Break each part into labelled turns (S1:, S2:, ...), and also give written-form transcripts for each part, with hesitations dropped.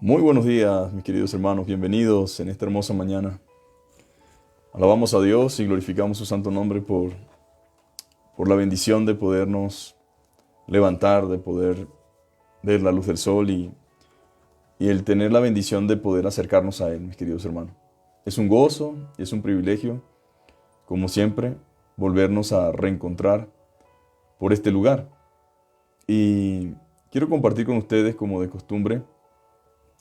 S1: Muy buenos días, mis queridos hermanos, bienvenidos en esta hermosa mañana. Alabamos a Dios y glorificamos su santo nombre por la bendición de podernos levantar, de poder ver la luz del sol y el tener la bendición de poder acercarnos a Él, mis queridos hermanos. Es un gozo y es un privilegio, como siempre, volvernos a reencontrar por este lugar. Y quiero compartir con ustedes, como de costumbre,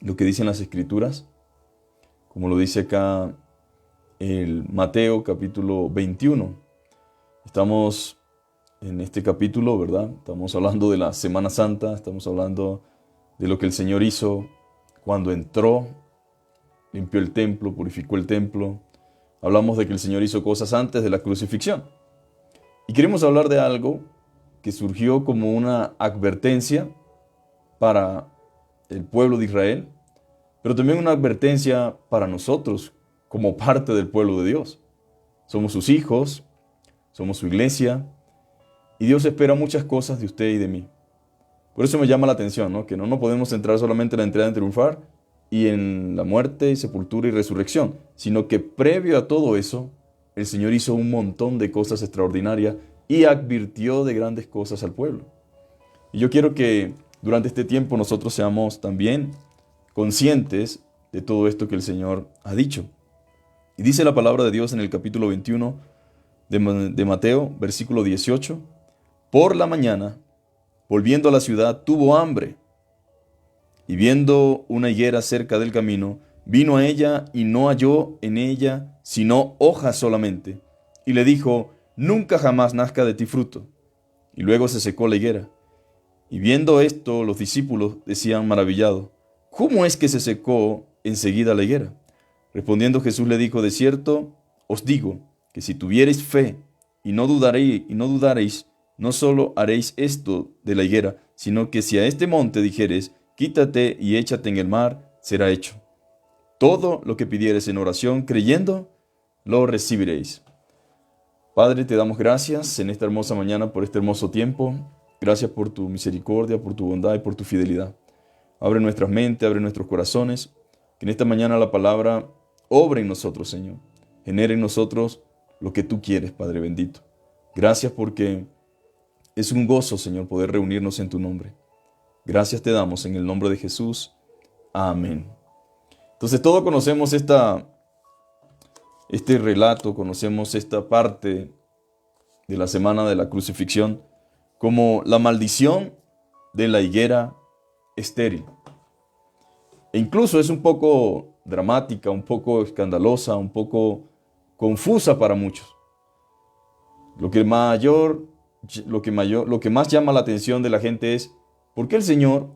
S1: lo que dicen las Escrituras, como lo dice acá el Mateo capítulo 21. Estamos en este capítulo, ¿verdad? Estamos hablando de la Semana Santa, estamos hablando de lo que el Señor hizo cuando entró, limpió el templo, purificó el templo. Hablamos de que el Señor hizo cosas antes de la crucifixión. Y queremos hablar de algo que surgió como una advertencia para el pueblo de Israel, pero también una advertencia para nosotros como parte del pueblo de Dios. Somos sus hijos, somos su iglesia, y Dios espera muchas cosas de usted y de mí. Por eso me llama la atención, ¿no? Que no nos podemos centrar solamente en la entrada en triunfar y en la muerte, sepultura y resurrección, sino que previo a todo eso, el Señor hizo un montón de cosas extraordinarias y advirtió de grandes cosas al pueblo. Y yo quiero que durante este tiempo nosotros seamos también conscientes de todo esto que el Señor ha dicho. Y dice la palabra de Dios en el capítulo 21 de Mateo, versículo 18. Por la mañana, volviendo a la ciudad, tuvo hambre. Y viendo una higuera cerca del camino, vino a ella y no halló en ella sino hojas solamente. Y le dijo, nunca jamás nazca de ti fruto. Y luego se secó la higuera. Y viendo esto, los discípulos decían maravillados, ¿cómo es que se secó enseguida la higuera? Respondiendo Jesús le dijo, de cierto os digo, que si tuviereis fe y no dudaréis, no solo haréis esto de la higuera, sino que si a este monte dijeres, quítate y échate en el mar, será hecho. Todo lo que pidieres en oración, creyendo, lo recibiréis. Padre, te damos gracias en esta hermosa mañana por este hermoso tiempo. Gracias por tu misericordia, por tu bondad y por tu fidelidad. Abre nuestras mentes, abre nuestros corazones. Que en esta mañana la palabra obre en nosotros, Señor. Genere en nosotros lo que tú quieres, Padre bendito. Gracias porque es un gozo, Señor, poder reunirnos en tu nombre. Gracias te damos en el nombre de Jesús. Amén. Entonces todos conocemos este relato, conocemos esta parte de la semana de la crucifixión como la maldición de la higuera estéril. E incluso es un poco dramática, un poco escandalosa, un poco confusa para muchos. Lo que más llama la atención de la gente es ¿por qué el Señor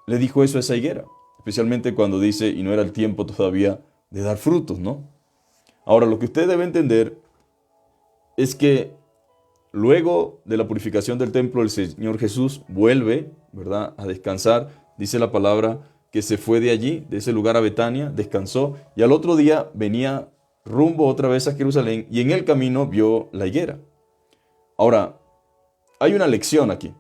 S1: le dijo eso a esa higuera? Especialmente cuando dice, y no era el tiempo todavía de dar frutos, ¿no? Ahora, lo que usted debe entender es que luego de la purificación del templo, el Señor Jesús vuelve, ¿verdad?, a descansar. Dice la palabra que se fue de allí, de ese lugar a Betania, descansó, y al otro día venía rumbo otra vez a Jerusalén, y en el camino vio la higuera. Ahora, hay una lección aquí.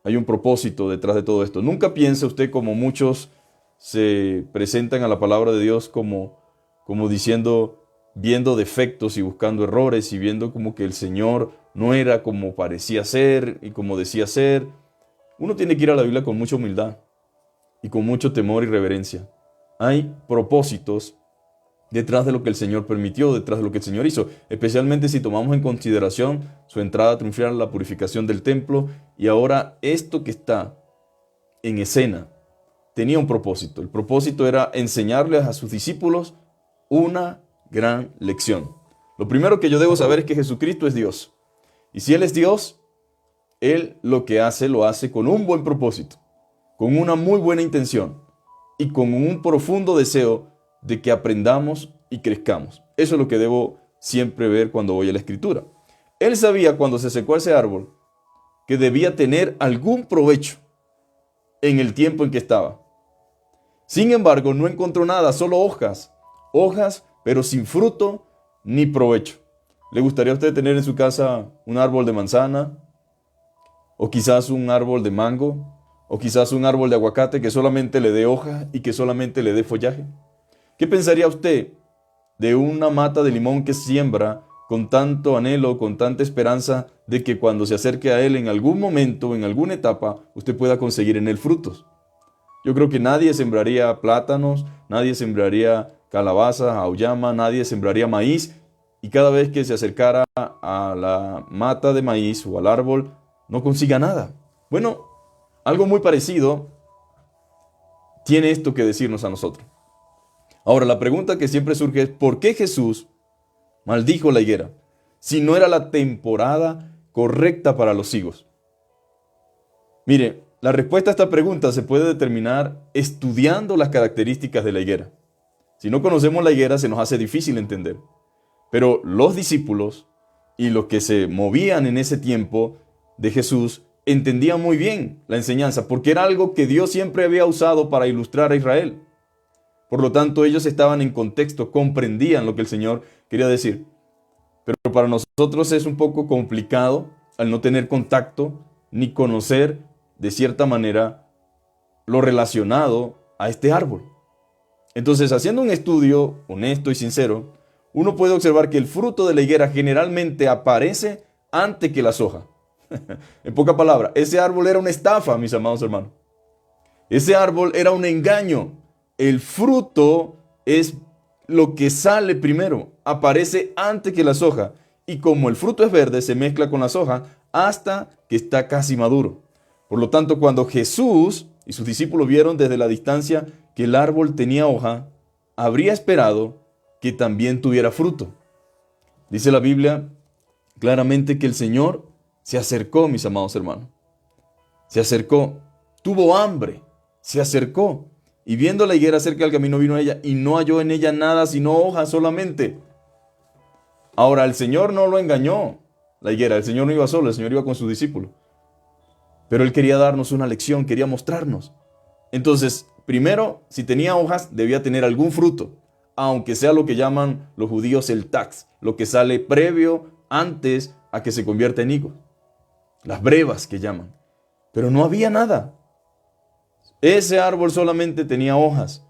S1: Hay un propósito detrás de todo esto. Nunca piense usted como muchos se presentan a la palabra de Dios como diciendo, viendo defectos y buscando errores y viendo como que el Señor no era como parecía ser y como decía ser. Uno tiene que ir a la Biblia con mucha humildad y con mucho temor y reverencia. Hay propósitos detrás de lo que el Señor permitió, detrás de lo que el Señor hizo, especialmente si tomamos en consideración su entrada triunfal, la purificación del templo, y ahora esto que está en escena tenía un propósito. El propósito era enseñarles a sus discípulos una gran lección. Lo primero que yo debo saber es que Jesucristo es Dios, y si Él es Dios, Él lo que hace, lo hace con un buen propósito, con una muy buena intención y con un profundo deseo de que aprendamos y crezcamos. Eso es lo que debo siempre ver cuando voy a la Escritura. Él sabía cuando se secó ese árbol que debía tener algún provecho en el tiempo en que estaba. Sin embargo, no encontró nada, solo hojas, pero sin fruto ni provecho. ¿Le gustaría a usted tener en su casa un árbol de manzana? ¿O quizás un árbol de mango? O quizás un árbol de aguacate que solamente le dé hoja y que solamente le dé follaje. ¿Qué pensaría usted de una mata de limón que siembra con tanto anhelo, con tanta esperanza de que cuando se acerque a él en algún momento, en alguna etapa, usted pueda conseguir en él frutos? Yo creo que nadie sembraría plátanos, nadie sembraría calabazas, auyama, nadie sembraría maíz, y cada vez que se acercara a la mata de maíz o al árbol, no consiga nada. Bueno, algo muy parecido tiene esto que decirnos a nosotros. Ahora, la pregunta que siempre surge es, ¿por qué Jesús maldijo la higuera si no era la temporada correcta para los higos? Mire, la respuesta a esta pregunta se puede determinar estudiando las características de la higuera. Si no conocemos la higuera, se nos hace difícil entender. Pero los discípulos y los que se movían en ese tiempo de Jesús entendían muy bien la enseñanza, porque era algo que Dios siempre había usado para ilustrar a Israel. Por lo tanto, ellos estaban en contexto, comprendían lo que el Señor quería decir. Pero para nosotros es un poco complicado al no tener contacto ni conocer de cierta manera lo relacionado a este árbol. Entonces, haciendo un estudio honesto y sincero, uno puede observar que el fruto de la higuera generalmente aparece antes que las hojas. En pocas palabras, ese árbol era una estafa, mis amados hermanos. Ese árbol era un engaño. El fruto es lo que sale primero, aparece antes que las hojas. Y como el fruto es verde, se mezcla con las hojas hasta que está casi maduro. Por lo tanto, cuando Jesús y sus discípulos vieron desde la distancia que el árbol tenía hoja, habría esperado que también tuviera fruto. Dice la Biblia claramente que el Señor se acercó, mis amados hermanos. Se acercó, tuvo hambre, se acercó. Y viendo la higuera cerca del camino vino a ella y no halló en ella nada sino hojas solamente. Ahora, el Señor no lo engañó, la higuera. El Señor no iba solo, el Señor iba con sus discípulos. Pero Él quería darnos una lección, quería mostrarnos. Entonces, primero, si tenía hojas, debía tener algún fruto, aunque sea lo que llaman los judíos el tax, lo que sale previo, antes a que se convierta en higo. Las brevas que llaman. Pero no había nada. Ese árbol solamente tenía hojas,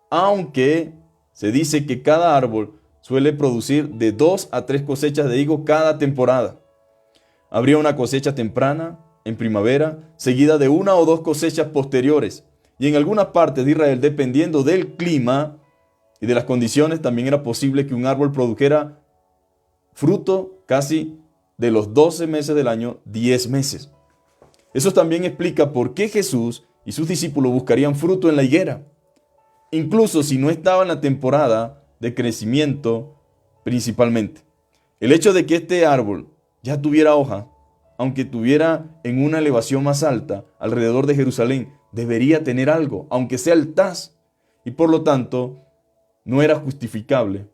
S1: aunque se dice que cada árbol suele producir de 2 a 3 cosechas de higo cada temporada. Habría una cosecha temprana, en primavera, seguida de 1 o 2 cosechas posteriores. Y en algunas partes de Israel, dependiendo del clima y de las condiciones, también era posible que un árbol produjera fruto casi de los 12 meses del año, 10 meses. Eso también explica por qué Jesús y sus discípulos buscarían fruto en la higuera, incluso si no estaba en la temporada de crecimiento principalmente. El hecho de que este árbol ya tuviera hoja, aunque tuviera en una elevación más alta, alrededor de Jerusalén, debería tener algo, aunque sea el taz, y por lo tanto no era justificable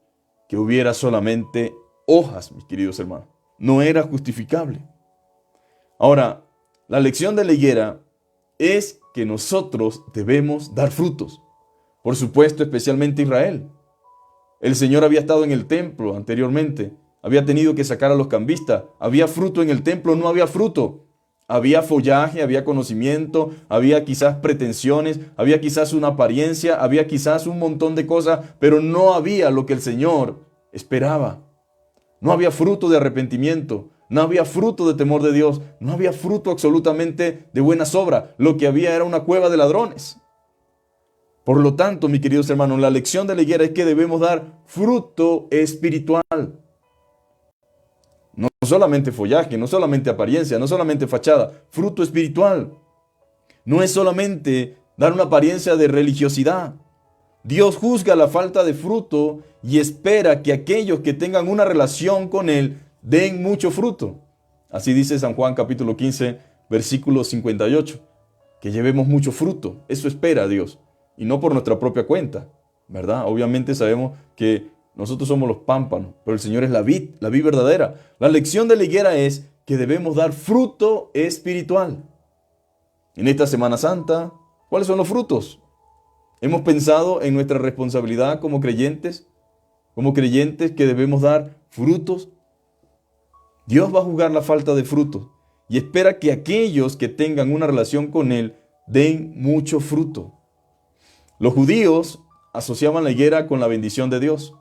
S1: que hubiera solamente hojas, mis queridos hermanos. No era justificable. Ahora, la lección de la higuera es que nosotros debemos dar frutos. Por supuesto, especialmente Israel. El Señor había estado en el templo anteriormente. Había tenido que sacar a los cambistas. Había fruto en el templo, no había fruto. Había follaje, había conocimiento, había quizás pretensiones, había quizás una apariencia, había quizás un montón de cosas, pero no había lo que el Señor esperaba. No había fruto de arrepentimiento. No había fruto de temor de Dios. No había fruto absolutamente de buenas obras. Lo que había era una cueva de ladrones. Por lo tanto, mis queridos hermanos, la lección de la higuera es que debemos dar fruto espiritual. No solamente follaje, no solamente apariencia, no solamente fachada. Fruto espiritual. No es solamente dar una apariencia de religiosidad. Dios juzga la falta de fruto y espera que aquellos que tengan una relación con Él den mucho fruto. Así dice San Juan capítulo 15, versículo 58. Que llevemos mucho fruto. Eso espera Dios. Y no por nuestra propia cuenta, ¿verdad? Obviamente sabemos que nosotros somos los pámpanos, pero el Señor es la vid verdadera. La lección de la higuera es que debemos dar fruto espiritual. En esta Semana Santa, ¿cuáles son los frutos? ¿Hemos pensado en nuestra responsabilidad como creyentes? Como creyentes que debemos dar frutos. Dios va a juzgar la falta de frutos y espera que aquellos que tengan una relación con Él den mucho fruto. Los judíos asociaban la higuera con la bendición de Dios,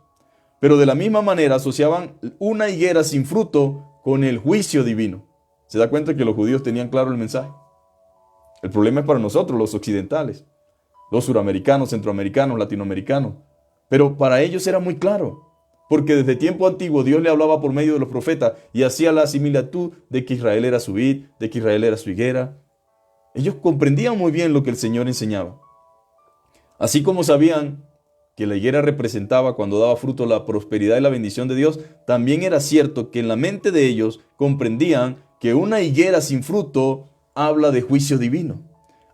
S1: pero de la misma manera asociaban una higuera sin fruto con el juicio divino. ¿Se da cuenta que los judíos tenían claro el mensaje? El problema es para nosotros, los occidentales, los suramericanos, centroamericanos, latinoamericanos. Pero para ellos era muy claro, porque desde tiempo antiguo Dios le hablaba por medio de los profetas y hacía la similitud de que Israel era su vid, de que Israel era su higuera. Ellos comprendían muy bien lo que el Señor enseñaba. Así como sabían que la higuera representaba cuando daba fruto la prosperidad y la bendición de Dios, también era cierto que en la mente de ellos comprendían que una higuera sin fruto habla de juicio divino,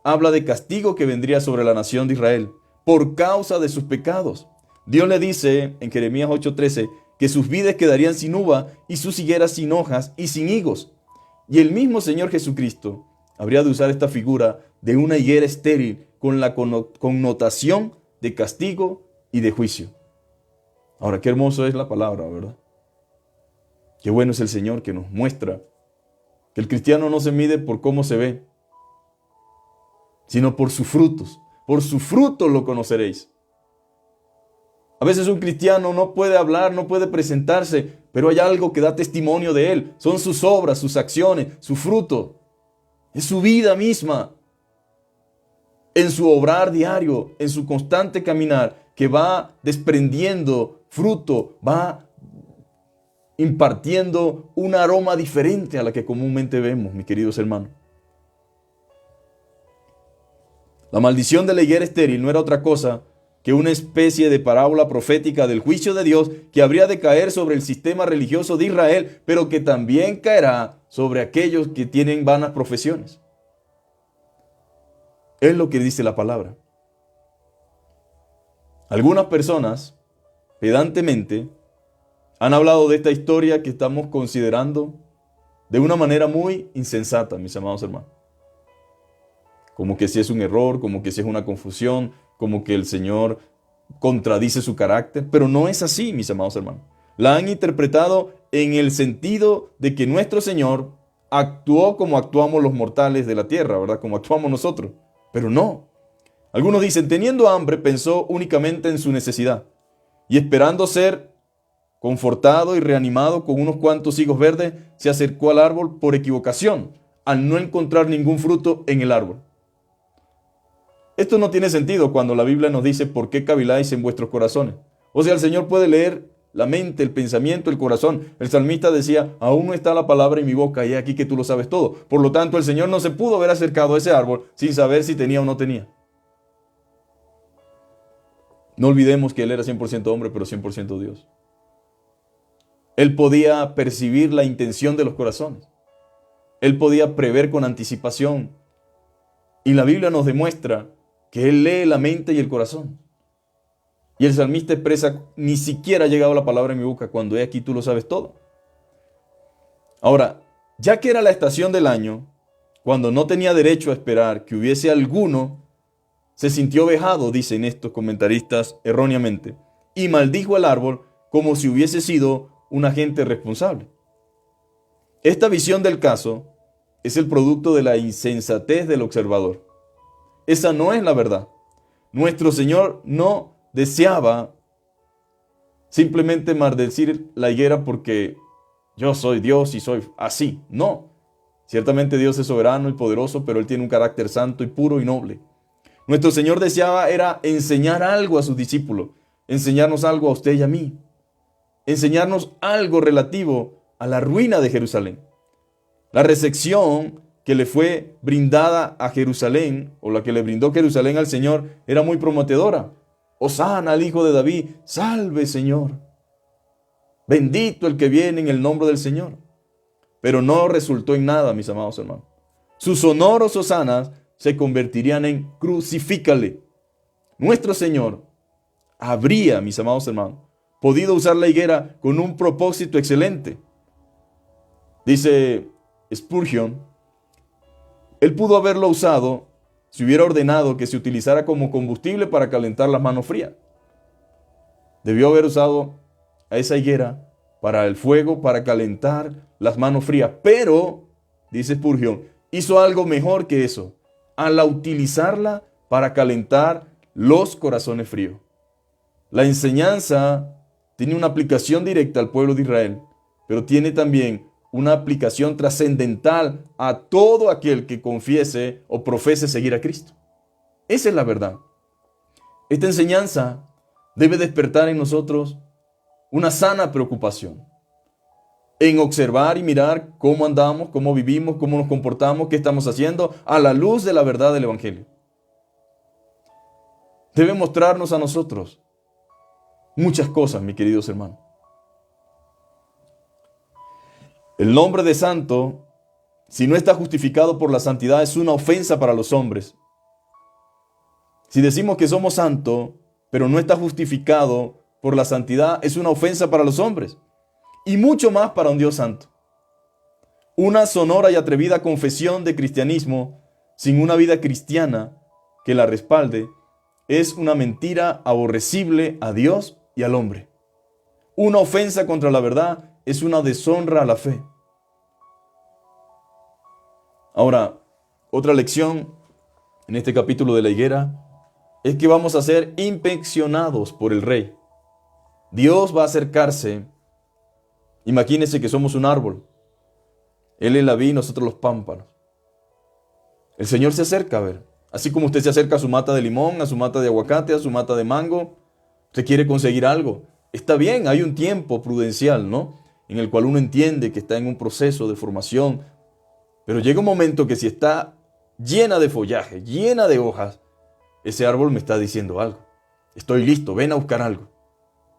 S1: habla de castigo que vendría sobre la nación de Israel por causa de sus pecados. Dios le dice en Jeremías 8:13 que sus vides quedarían sin uva y sus higueras sin hojas y sin higos. Y el mismo Señor Jesucristo habría de usar esta figura de una higuera estéril con la connotación de castigo y de juicio. Ahora, qué hermoso es la palabra, ¿verdad? Qué bueno es el Señor que nos muestra que el cristiano no se mide por cómo se ve, sino por sus frutos. Por sus frutos lo conoceréis. A veces un cristiano no puede hablar, no puede presentarse, pero hay algo que da testimonio de él. Son sus obras, sus acciones, su fruto. Es su vida misma. En su obrar diario, en su constante caminar, que va desprendiendo fruto, va impartiendo un aroma diferente a la que comúnmente vemos, mis queridos hermanos. La maldición de la higuera estéril no era otra cosa que una especie de parábola profética del juicio de Dios que habría de caer sobre el sistema religioso de Israel, pero que también caerá sobre aquellos que tienen vanas profesiones. Es lo que dice la palabra. Algunas personas, pedantemente, han hablado de esta historia que estamos considerando de una manera muy insensata, mis amados hermanos. Como que si es un error, como que si es una confusión, como que el Señor contradice su carácter, pero no es así, mis amados hermanos. La han interpretado en el sentido de que nuestro Señor actuó como actuamos los mortales de la tierra, ¿verdad? Como actuamos nosotros, pero no. Algunos dicen, teniendo hambre, pensó únicamente en su necesidad y esperando ser confortado y reanimado con unos cuantos higos verdes, se acercó al árbol por equivocación, al no encontrar ningún fruto en el árbol. Esto no tiene sentido cuando la Biblia nos dice por qué caviláis en vuestros corazones. O sea, el Señor puede leer la mente, el pensamiento, el corazón. El salmista decía, aún no está la palabra en mi boca y aquí que tú lo sabes todo. Por lo tanto, el Señor no se pudo haber acercado a ese árbol sin saber si tenía o no tenía. No olvidemos que Él era 100% hombre, pero 100% Dios. Él podía percibir la intención de los corazones. Él podía prever con anticipación. Y la Biblia nos demuestra que Él lee la mente y el corazón. Y el salmista expresa, ni siquiera ha llegado la palabra en mi boca, cuando he aquí tú lo sabes todo. Ahora, ya que era la estación del año, cuando no tenía derecho a esperar que hubiese alguno, se sintió vejado, dicen estos comentaristas erróneamente, y maldijo al árbol como si hubiese sido un agente responsable. Esta visión del caso es el producto de la insensatez del observador. Esa no es la verdad. Nuestro Señor no deseaba simplemente maldecir la higuera porque yo soy Dios y soy así. No. Ciertamente Dios es soberano y poderoso, pero Él tiene un carácter santo y puro y noble. Nuestro Señor deseaba era enseñar algo a sus discípulos, enseñarnos algo a usted y a mí, enseñarnos algo relativo a la ruina de Jerusalén. La recepción que le fue brindada a Jerusalén, o la que le brindó Jerusalén al Señor, era muy prometedora. Hosana al Hijo de David, salve Señor. Bendito el que viene en el nombre del Señor. Pero no resultó en nada, mis amados hermanos. Sus sonoros hosanas se convertirían en crucifícale. Nuestro Señor habría, mis amados hermanos, podido usar la higuera con un propósito excelente. Dice Spurgeon, Él pudo haberlo usado si hubiera ordenado que se utilizara como combustible para calentar las manos frías. Debió haber usado a esa higuera para el fuego, para calentar las manos frías. Pero, dice Spurgeon, hizo algo mejor que eso. al utilizarla para calentar los corazones fríos. La enseñanza tiene una aplicación directa al pueblo de Israel, pero tiene también una aplicación trascendental a todo aquel que confiese o profese seguir a Cristo. Esa es la verdad. Esta enseñanza debe despertar en nosotros una sana preocupación en observar y mirar cómo andamos, cómo vivimos, cómo nos comportamos, qué estamos haciendo a la luz de la verdad del Evangelio. Debe mostrarnos a nosotros muchas cosas, mis queridos hermanos. El nombre de santo, si no está justificado por la santidad, es una ofensa para los hombres. Si decimos que somos santos, pero no está justificado por la santidad, es una ofensa para los hombres. Y mucho más para un Dios santo. Una sonora y atrevida confesión de cristianismo sin una vida cristiana que la respalde es una mentira aborrecible a Dios y al hombre. Una ofensa contra la verdad es una deshonra a la fe. Ahora, otra lección en este capítulo de la higuera es que vamos a ser inspeccionados por el rey. Dios va a acercarse. Imagínense que somos un árbol. Él es la vid y nosotros los pámpanos. El Señor se acerca a ver. Así como usted se acerca a su mata de limón, a su mata de aguacate, a su mata de mango. Usted quiere conseguir algo. Está bien, hay un tiempo prudencial, ¿no? En el cual uno entiende que está en un proceso de formación. Pero llega un momento que si está llena de follaje, llena de hojas, ese árbol me está diciendo algo. Estoy listo, ven a buscar algo.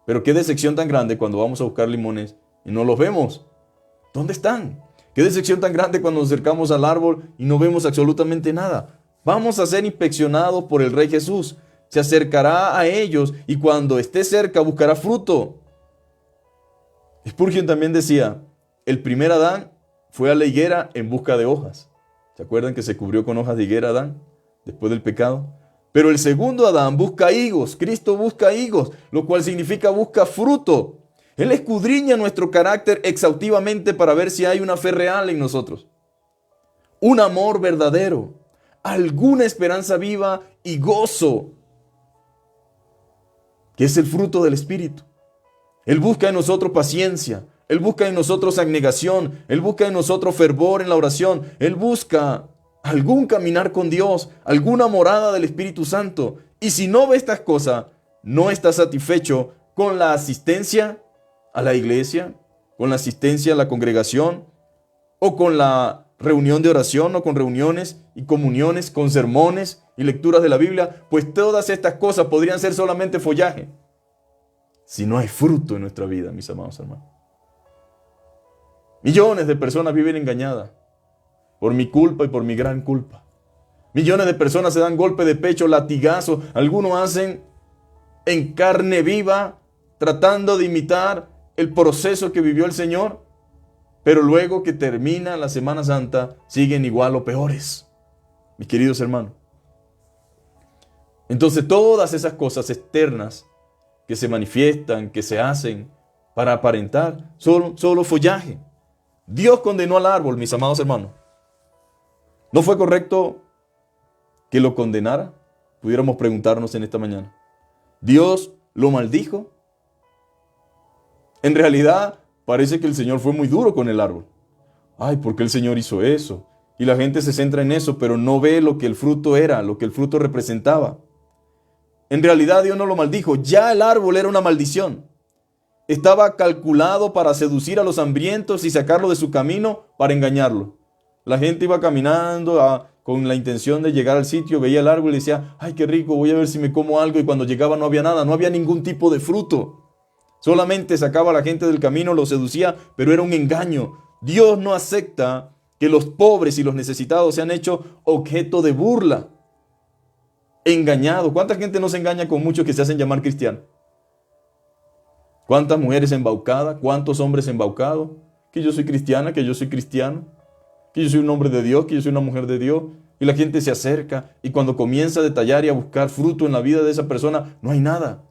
S1: Pero qué decepción tan grande cuando vamos a buscar limones y no los vemos. ¿Dónde están? Qué decepción tan grande cuando nos acercamos al árbol y no vemos absolutamente nada. Vamos a ser inspeccionados por el Rey Jesús. Se acercará a ellos y cuando esté cerca buscará fruto. Spurgeon también decía, el primer Adán fue a la higuera en busca de hojas. ¿Se acuerdan que se cubrió con hojas de higuera Adán después del pecado? Pero el segundo Adán busca higos. Cristo busca higos, lo cual significa busca fruto. Él escudriña nuestro carácter exhaustivamente para ver si hay una fe real en nosotros. Un amor verdadero, alguna esperanza viva y gozo, que es el fruto del Espíritu. Él busca en nosotros paciencia, Él busca en nosotros abnegación, Él busca en nosotros fervor en la oración, Él busca algún caminar con Dios, alguna morada del Espíritu Santo. Y si no ve estas cosas, no está satisfecho con la asistencia a la iglesia, con la asistencia a la congregación, o con la reunión de oración, o con reuniones y comuniones, con sermones y lecturas de la Biblia, pues todas estas cosas podrían ser solamente follaje, si no hay fruto en nuestra vida, mis amados hermanos. Millones de personas viven engañadas por mi culpa y por mi gran culpa. Millones de personas se dan golpe de pecho, latigazo. Algunos hacen en carne viva, tratando de imitar el proceso que vivió el Señor, pero luego que termina la Semana Santa, siguen igual o peores, mis queridos hermanos. Entonces todas esas cosas externas que se manifiestan, que se hacen para aparentar, solo follaje. Dios condenó al árbol, mis amados hermanos. ¿No fue correcto que lo condenara? Pudiéramos preguntarnos en esta mañana. ¿Dios lo maldijo? En realidad, parece que el Señor fue muy duro con el árbol. Ay, ¿por qué el Señor hizo eso? Y la gente se centra en eso, pero no ve lo que el fruto era, lo que el fruto representaba. En realidad, Dios no lo maldijo. Ya el árbol era una maldición. Estaba calculado para seducir a los hambrientos y sacarlo de su camino para engañarlo. La gente iba caminando con la intención de llegar al sitio, veía el árbol y decía, ay, qué rico, voy a ver si me como algo. Y cuando llegaba no había nada, no había ningún tipo de fruto. Solamente sacaba a la gente del camino, lo seducía, pero era un engaño. Dios no acepta que los pobres y los necesitados sean hechos objeto de burla. Engañado. ¿Cuánta gente no se engaña con muchos que se hacen llamar cristianos? ¿Cuántas mujeres embaucadas? ¿Cuántos hombres embaucados? Que yo soy cristiana, que yo soy cristiano, que yo soy un hombre de Dios, que yo soy una mujer de Dios. Y la gente se acerca y cuando comienza a detallar y a buscar fruto en la vida de esa persona, no hay nada.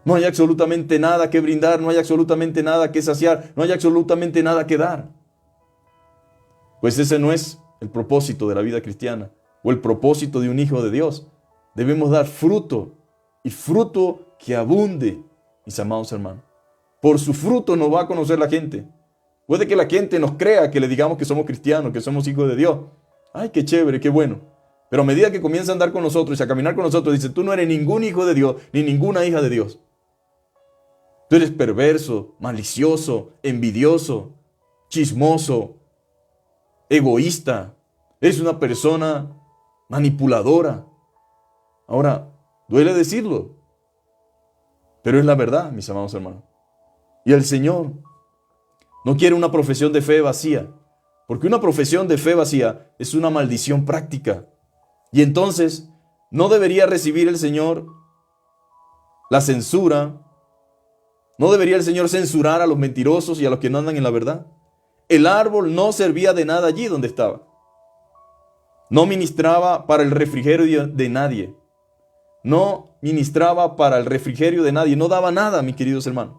S1: No hay absolutamente nada que brindar, no hay absolutamente nada que saciar, no hay absolutamente nada que dar. Pues ese no es el propósito de la vida cristiana o el propósito de un hijo de Dios. Debemos dar fruto y fruto que abunde, mis amados hermanos. Por su fruto nos va a conocer la gente. Puede que la gente nos crea que le digamos que somos cristianos, que somos hijos de Dios. Ay, qué chévere, qué bueno. Pero a medida que comienza a andar con nosotros y a caminar con nosotros, dice, tú no eres ningún hijo de Dios, ni ninguna hija de Dios. Tú eres perverso, malicioso, envidioso, chismoso, egoísta. Eres una persona manipuladora. Ahora, duele decirlo, pero es la verdad, mis amados hermanos. Y el Señor no quiere una profesión de fe vacía, porque una profesión de fe vacía es una maldición práctica. Y entonces, no debería recibir el Señor la censura. ¿No debería el Señor censurar a los mentirosos y a los que no andan en la verdad? El árbol no servía de nada allí donde estaba. No ministraba para el refrigerio de nadie. No ministraba para el refrigerio de nadie. No daba nada, mis queridos hermanos.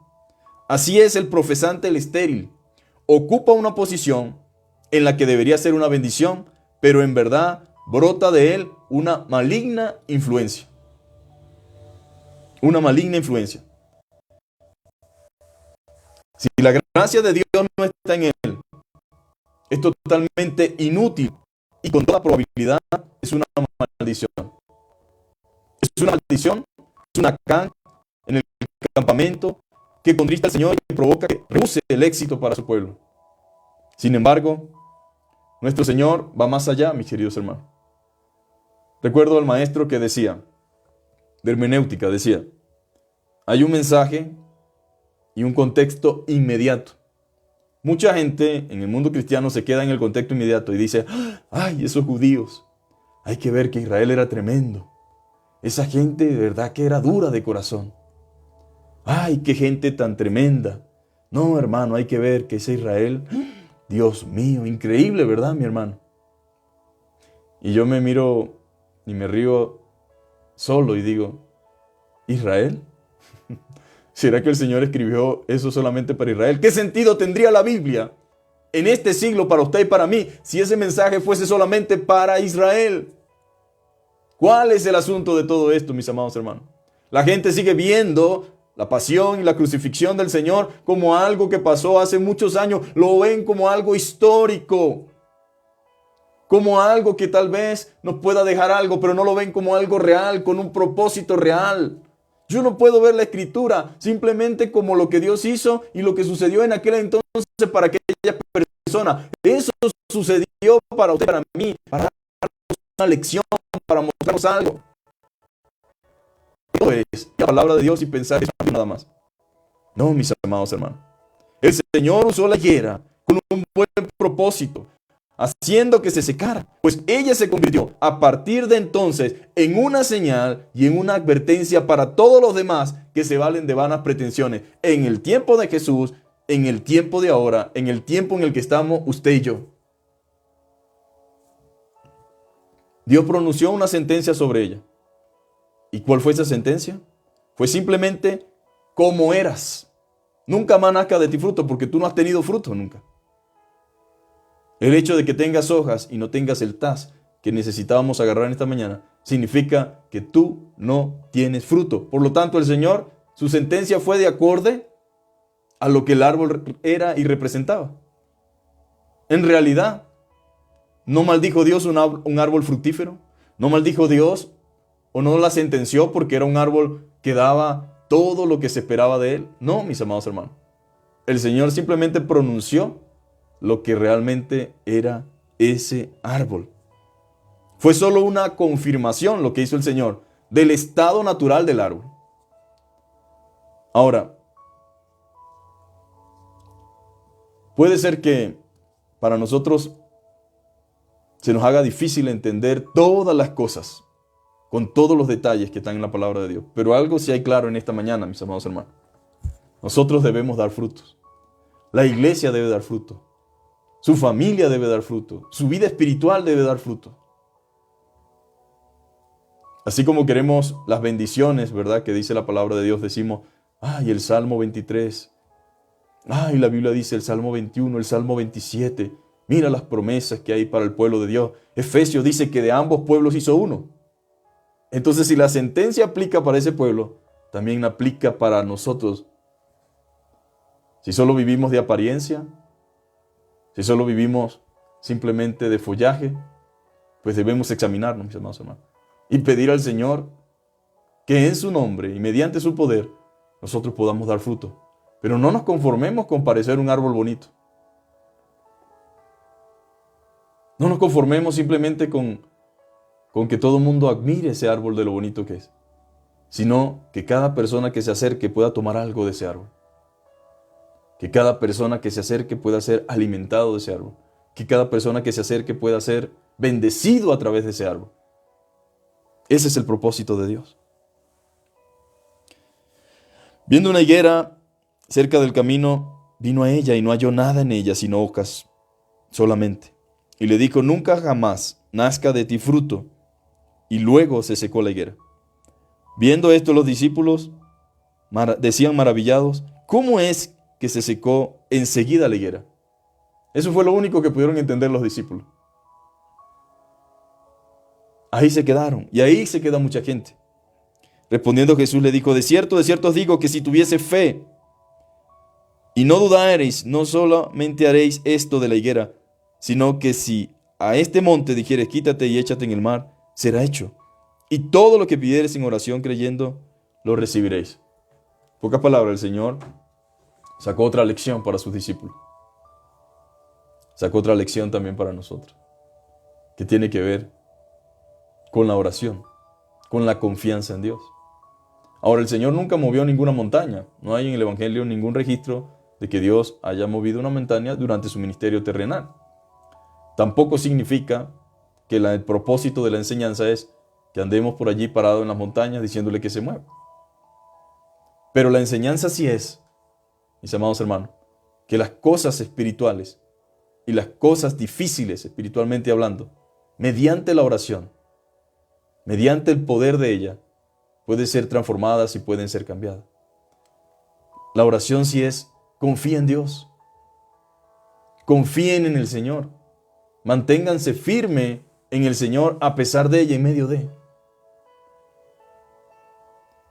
S1: Así es el profesante, el estéril. Ocupa una posición en la que debería ser una bendición, pero en verdad brota de él una maligna influencia. Una maligna influencia. Si la gracia de Dios no está en él, es totalmente inútil y con toda probabilidad es una maldición. Es una maldición, es una can en el campamento que contrista al Señor y que provoca que rehúse el éxito para su pueblo. Sin embargo, nuestro Señor va más allá, mis queridos hermanos. Recuerdo al maestro que decía, de hermenéutica, decía, hay un mensaje y un contexto inmediato. Mucha gente en el mundo cristiano se queda en el contexto inmediato y dice, ay, esos judíos, hay que ver que Israel era tremendo. Esa gente de verdad que era dura de corazón. Ay, qué gente tan tremenda. No, hermano, hay que ver que ese Israel, Dios mío, increíble, ¿verdad, mi hermano? Y yo me miro y me río solo y digo, ¿Israel? ¿Será que el Señor escribió eso solamente para Israel? ¿Qué sentido tendría la Biblia en este siglo para usted y para mí si ese mensaje fuese solamente para Israel? ¿Cuál es el asunto de todo esto, mis amados hermanos? La gente sigue viendo la pasión y la crucifixión del Señor como algo que pasó hace muchos años. Lo ven como algo histórico, como algo que tal vez nos pueda dejar algo, pero no lo ven como algo real, con un propósito real. Yo no puedo ver la Escritura simplemente como lo que Dios hizo y lo que sucedió en aquel entonces para aquella persona. Eso sucedió para usted, para mí, para darnos una lección, para mostrarnos algo. No es la palabra de Dios y pensar eso nada más. No, mis amados hermanos. El Señor usó la higuera con un buen propósito, haciendo que se secara, pues ella se convirtió a partir de entonces en una señal y en una advertencia para todos los demás que se valen de vanas pretensiones en el tiempo de Jesús, en el tiempo de ahora, en el tiempo en el que estamos usted y yo. Dios pronunció una sentencia sobre ella. ¿Y cuál fue esa sentencia? Fue simplemente como eras. Nunca más nazca de ti fruto, porque tú no has tenido fruto nunca. El hecho de que tengas hojas y no tengas el taz que necesitábamos agarrar en esta mañana, significa que tú no tienes fruto. Por lo tanto, el Señor, su sentencia fue de acorde a lo que el árbol era y representaba. En realidad, no maldijo Dios un árbol fructífero. No maldijo Dios o no la sentenció porque era un árbol que daba todo lo que se esperaba de él. No, mis amados hermanos. El Señor simplemente pronunció lo que realmente era ese árbol. Fue solo una confirmación lo que hizo el Señor del estado natural del árbol. Ahora, puede ser que para nosotros se nos haga difícil entender todas las cosas, con todos los detalles que están en la palabra de Dios. Pero algo sí hay claro en esta mañana, mis amados hermanos. Nosotros debemos dar frutos. La iglesia debe dar fruto. Su familia debe dar fruto. Su vida espiritual debe dar fruto. Así como queremos las bendiciones, ¿verdad? Que dice la palabra de Dios, decimos, ay, el Salmo 23. Ay, la Biblia dice el Salmo 21, el Salmo 27. Mira las promesas que hay para el pueblo de Dios. Efesios dice que de ambos pueblos hizo uno. Entonces, si la sentencia aplica para ese pueblo, también aplica para nosotros. Si solo vivimos de apariencia, si solo vivimos simplemente de follaje, pues debemos examinarnos, mis amados hermanos, y pedir al Señor que en su nombre y mediante su poder nosotros podamos dar fruto. Pero no nos conformemos con parecer un árbol bonito. No nos conformemos simplemente con que todo el mundo admire ese árbol de lo bonito que es, sino que cada persona que se acerque pueda tomar algo de ese árbol. Que cada persona que se acerque pueda ser alimentado de ese árbol. Que cada persona que se acerque pueda ser bendecido a través de ese árbol. Ese es el propósito de Dios. Viendo una higuera cerca del camino, vino a ella y no halló nada en ella, sino hojas solamente. Y le dijo, nunca jamás nazca de ti fruto. Y luego se secó la higuera. Viendo esto los discípulos decían maravillados, ¿cómo es que se secó enseguida la higuera? Eso fue lo único que pudieron entender los discípulos. Ahí se quedaron, y ahí se queda mucha gente. Respondiendo Jesús le dijo, de cierto os digo que si tuviese fe y no dudareis, no solamente haréis esto de la higuera, sino que si a este monte dijeres, quítate y échate en el mar, será hecho. Y todo lo que pidieres en oración creyendo, lo recibiréis. Pocas palabras, el Señor sacó otra lección para sus discípulos. Sacó otra lección también para nosotros, que tiene que ver con la oración, con la confianza en Dios. Ahora, el Señor nunca movió ninguna montaña. No hay en el Evangelio ningún registro de que Dios haya movido una montaña durante su ministerio terrenal. Tampoco significa que el propósito de la enseñanza es que andemos por allí parados en las montañas diciéndole que se mueva. Pero la enseñanza sí es, mis amados hermanos, que las cosas espirituales y las cosas difíciles espiritualmente hablando, mediante la oración, mediante el poder de ella, pueden ser transformadas y pueden ser cambiadas. La oración sí es, confía en Dios. Confíen en el Señor. Manténganse firme en el Señor a pesar de ella, en medio de.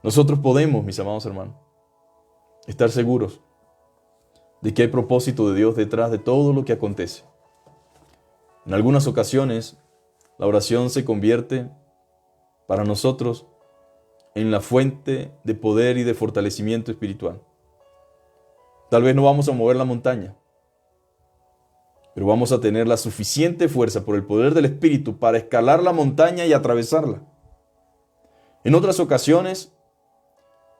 S1: Nosotros podemos, mis amados hermanos, estar seguros de que hay propósito de Dios detrás de todo lo que acontece. En algunas ocasiones, la oración se convierte para nosotros en la fuente de poder y de fortalecimiento espiritual. Tal vez no vamos a mover la montaña, pero vamos a tener la suficiente fuerza por el poder del Espíritu para escalar la montaña y atravesarla. En otras ocasiones,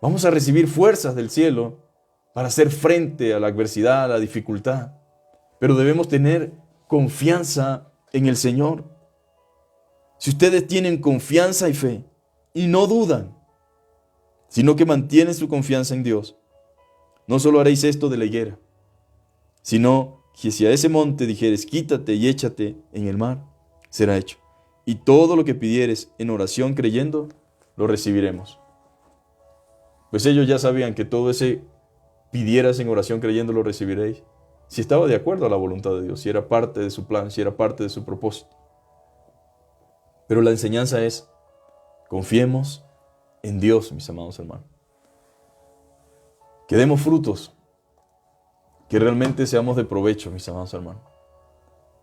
S1: vamos a recibir fuerzas del cielo para hacer frente a la adversidad, a la dificultad. Pero debemos tener confianza en el Señor. Si ustedes tienen confianza y fe y no dudan, sino que mantienen su confianza en Dios, no solo haréis esto de la higuera, sino que si a ese monte dijeres, quítate y échate en el mar, será hecho. Y todo lo que pidieres en oración creyendo, lo recibiremos. Pues ellos ya sabían que todo ese pidieras en oración creyendo lo recibiréis, si estaba de acuerdo a la voluntad de Dios, si era parte de su plan, si era parte de su propósito. Pero la enseñanza es, confiemos en Dios, mis amados hermanos. Que demos frutos, que realmente seamos de provecho, mis amados hermanos,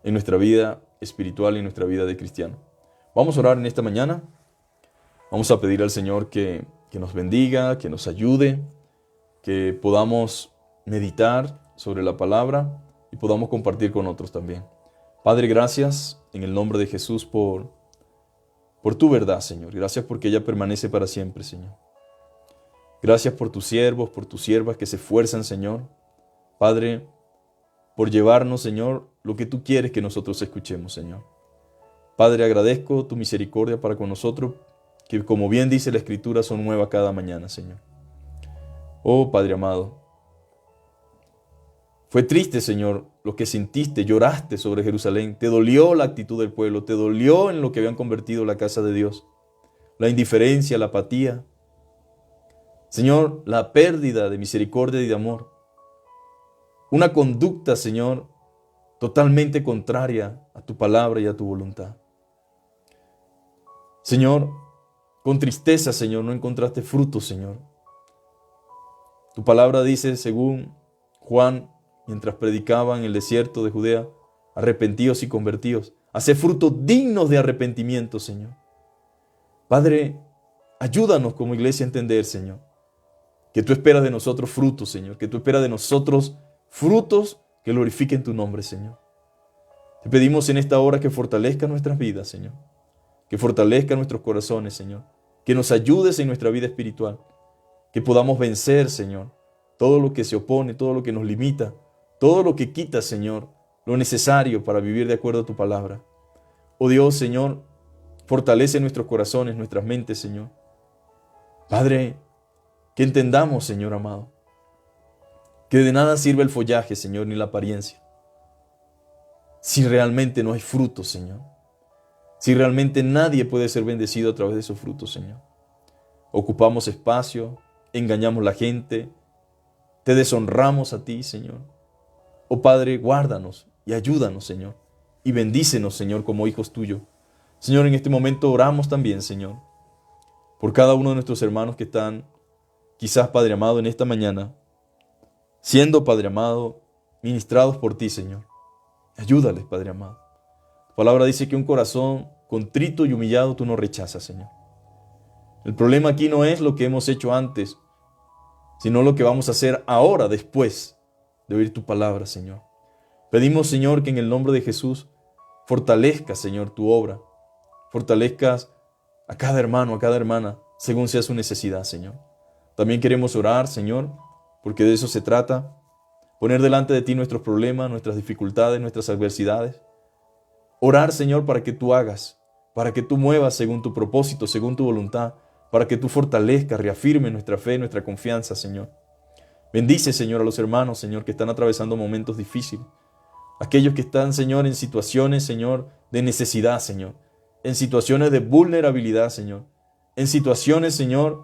S1: en nuestra vida espiritual y en nuestra vida de cristiano. Vamos a orar en esta mañana. Vamos a pedir al Señor que nos bendiga, que nos ayude, que podamos meditar sobre la palabra y podamos compartir con otros también. Padre, gracias en el nombre de Jesús por tu verdad, Señor. Gracias porque ella permanece para siempre, Señor. Gracias por tus siervos, por tus siervas que se esfuerzan, Señor. Padre, por llevarnos, Señor, lo que tú quieres que nosotros escuchemos, Señor. Padre, agradezco tu misericordia para con nosotros, que como bien dice la Escritura, son nuevas cada mañana, Señor. Oh, Padre amado, fue triste, Señor, lo que sentiste, lloraste sobre Jerusalén, te dolió la actitud del pueblo, te dolió en lo que habían convertido la casa de Dios, la indiferencia, la apatía. Señor, la pérdida de misericordia y de amor. Una conducta, Señor, totalmente contraria a tu palabra y a tu voluntad. Señor, con tristeza, Señor, no encontraste fruto, Señor. Tu palabra dice, según Juan, mientras predicaba en el desierto de Judea, arrepentidos y convertidos, hace frutos dignos de arrepentimiento, Señor. Padre, ayúdanos como iglesia a entender, Señor, que tú esperas de nosotros frutos, Señor, que tú esperas de nosotros frutos que glorifiquen tu nombre, Señor. Te pedimos en esta hora que fortalezca nuestras vidas, Señor, que fortalezca nuestros corazones, Señor, que nos ayudes en nuestra vida espiritual, que podamos vencer, Señor, todo lo que se opone, todo lo que nos limita, todo lo que quita, Señor, lo necesario para vivir de acuerdo a tu palabra. Oh Dios, Señor, fortalece nuestros corazones, nuestras mentes, Señor. Padre, que entendamos, Señor amado, que de nada sirve el follaje, Señor, ni la apariencia, si realmente no hay frutos, Señor. Si realmente nadie puede ser bendecido a través de esos frutos, Señor. Ocupamos espacio, engañamos a la gente, te deshonramos a ti, Señor. Oh Padre, guárdanos y ayúdanos, Señor, y bendícenos, Señor, como hijos tuyos. Señor, en este momento oramos también, Señor, por cada uno de nuestros hermanos que están, quizás, Padre amado, en esta mañana, siendo, Padre amado, ministrados por ti, Señor. Ayúdales, Padre amado. Tu palabra dice que un corazón contrito y humillado tú no rechazas, Señor. El problema aquí no es lo que hemos hecho antes, sino lo que vamos a hacer ahora, después de oír tu palabra, Señor. Pedimos, Señor, que en el nombre de Jesús fortalezcas, Señor, tu obra. Fortalezcas a cada hermano, a cada hermana, según sea su necesidad, Señor. También queremos orar, Señor, porque de eso se trata. Poner delante de ti nuestros problemas, nuestras dificultades, nuestras adversidades. Orar, Señor, para que tú hagas, para que tú muevas según tu propósito, según tu voluntad, para que tú fortalezcas, reafirmes nuestra fe, nuestra confianza, Señor. Bendice, Señor, a los hermanos, Señor, que están atravesando momentos difíciles. Aquellos que están, Señor, en situaciones, Señor, de necesidad, Señor. En situaciones de vulnerabilidad, Señor. En situaciones, Señor,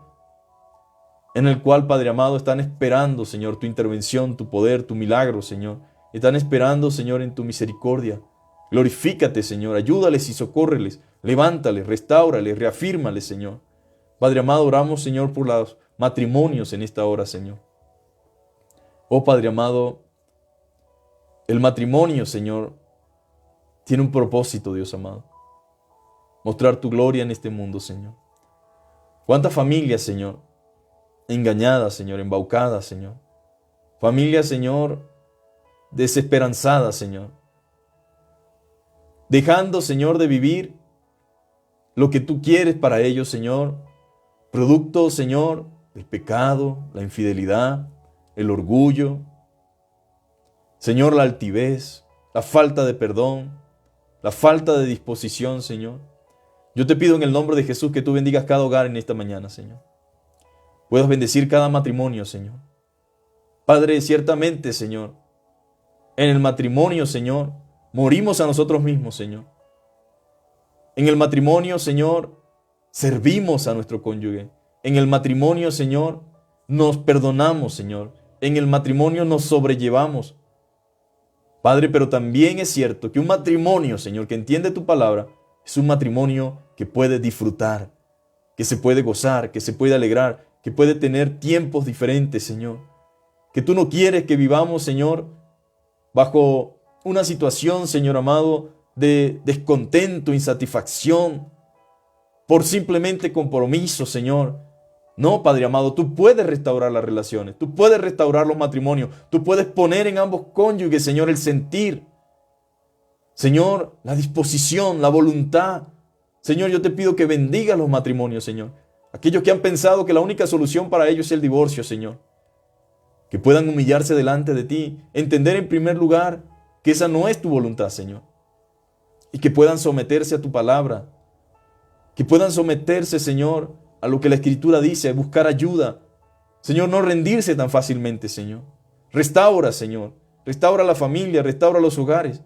S1: en el cual, Padre amado, están esperando, Señor, tu intervención, tu poder, tu milagro, Señor. Están esperando, Señor, en tu misericordia. Glorifícate, Señor. Ayúdales y socórreles. Levántales, restáurales, reafírmales, Señor. Padre amado, oramos, Señor, por los matrimonios en esta hora, Señor. Oh, Padre amado, el matrimonio, Señor, tiene un propósito, Dios amado. Mostrar tu gloria en este mundo, Señor. ¿Cuántas familias, Señor, engañadas, Señor, embaucadas, Señor? Familias, Señor, desesperanzadas, Señor. Dejando, Señor, de vivir lo que tú quieres para ellos, Señor. Producto, Señor, del pecado, la infidelidad, el orgullo. Señor, la altivez, la falta de perdón, la falta de disposición, Señor. Yo te pido en el nombre de Jesús que tú bendigas cada hogar en esta mañana, Señor. Puedas bendecir cada matrimonio, Señor. Padre, ciertamente, Señor, en el matrimonio, Señor, morimos a nosotros mismos, Señor. En el matrimonio, Señor, servimos a nuestro cónyuge. En el matrimonio, Señor, nos perdonamos, Señor. En el matrimonio nos sobrellevamos. Padre, pero también es cierto que un matrimonio, Señor, que entiende tu palabra, es un matrimonio que puede disfrutar, que se puede gozar, que se puede alegrar, que puede tener tiempos diferentes, Señor. Que tú no quieres que vivamos, Señor, bajo una situación, Señor amado, de descontento, insatisfacción, por simplemente compromiso, Señor. No, Padre amado, tú puedes restaurar las relaciones, tú puedes restaurar los matrimonios, tú puedes poner en ambos cónyuges, Señor, el sentir, Señor, la disposición, la voluntad. Señor, yo te pido que bendiga los matrimonios, Señor. Aquellos que han pensado que la única solución para ellos es el divorcio, Señor. Que puedan humillarse delante de ti, entender en primer lugar que esa no es tu voluntad, Señor. Y que puedan someterse a tu palabra. Que puedan someterse, Señor, a lo que la Escritura dice, buscar ayuda. Señor, no rendirse tan fácilmente, Señor. Restaura, Señor. Restaura la familia, restaura los hogares.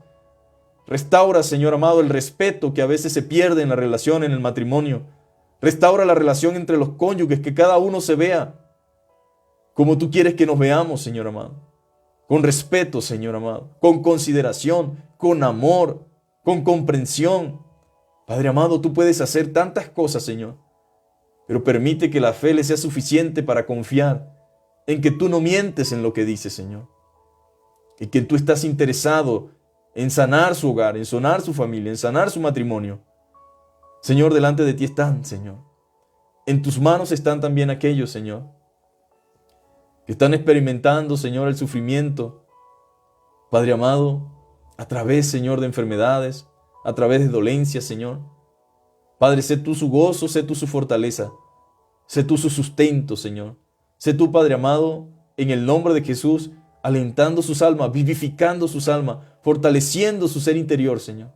S1: Restaura, Señor amado, el respeto que a veces se pierde en la relación, en el matrimonio. Restaura la relación entre los cónyuges, que cada uno se vea como tú quieres que nos veamos, Señor amado. con respeto, Señor amado, con consideración, con amor, con comprensión. Padre amado, tú puedes hacer tantas cosas, Señor, pero permite que la fe le sea suficiente para confiar en que tú no mientes en lo que dices, Señor, y que tú estás interesado en sanar su hogar, en sanar su familia, en sanar su matrimonio. Señor, delante de ti están, Señor. En tus manos están también aquellos, Señor, que están experimentando, Señor, el sufrimiento, Padre amado, a través, Señor, de enfermedades, a través de dolencias, Señor. Padre, sé tú su gozo, sé tú su fortaleza, sé tú su sustento, Señor. Sé tú, Padre amado, en el nombre de Jesús, alentando sus almas, vivificando sus almas, fortaleciendo su ser interior, Señor.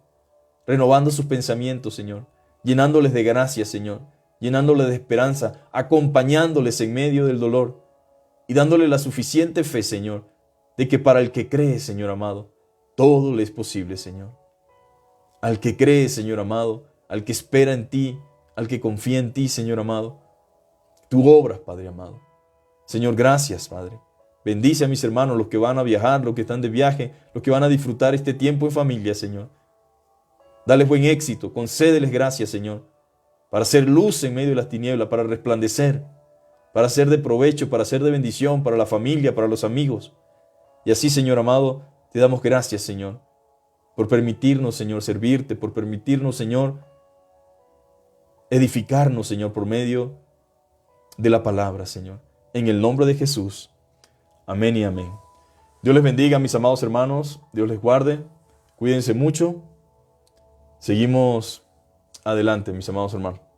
S1: Renovando sus pensamientos, Señor. Llenándoles de gracia, Señor. Llenándoles de esperanza, acompañándoles en medio del dolor y dándole la suficiente fe, Señor, de que para el que cree, Señor amado, todo le es posible, Señor. Al que cree, Señor amado, al que espera en ti, al que confía en ti, Señor amado, tú obras, Padre amado. Señor, gracias, Padre. Bendice a mis hermanos, los que van a viajar, los que están de viaje, los que van a disfrutar este tiempo en familia, Señor. Dales buen éxito, concédeles gracias, Señor, para ser luz en medio de las tinieblas, para resplandecer, para ser de provecho, para ser de bendición, para la familia, para los amigos. Y así, Señor amado, te damos gracias, Señor, por permitirnos, Señor, servirte, por permitirnos, Señor, edificarnos, Señor, por medio de la palabra, Señor. En el nombre de Jesús. Amén y amén. Dios les bendiga, mis amados hermanos. Dios les guarde. Cuídense mucho. Seguimos adelante, mis amados hermanos.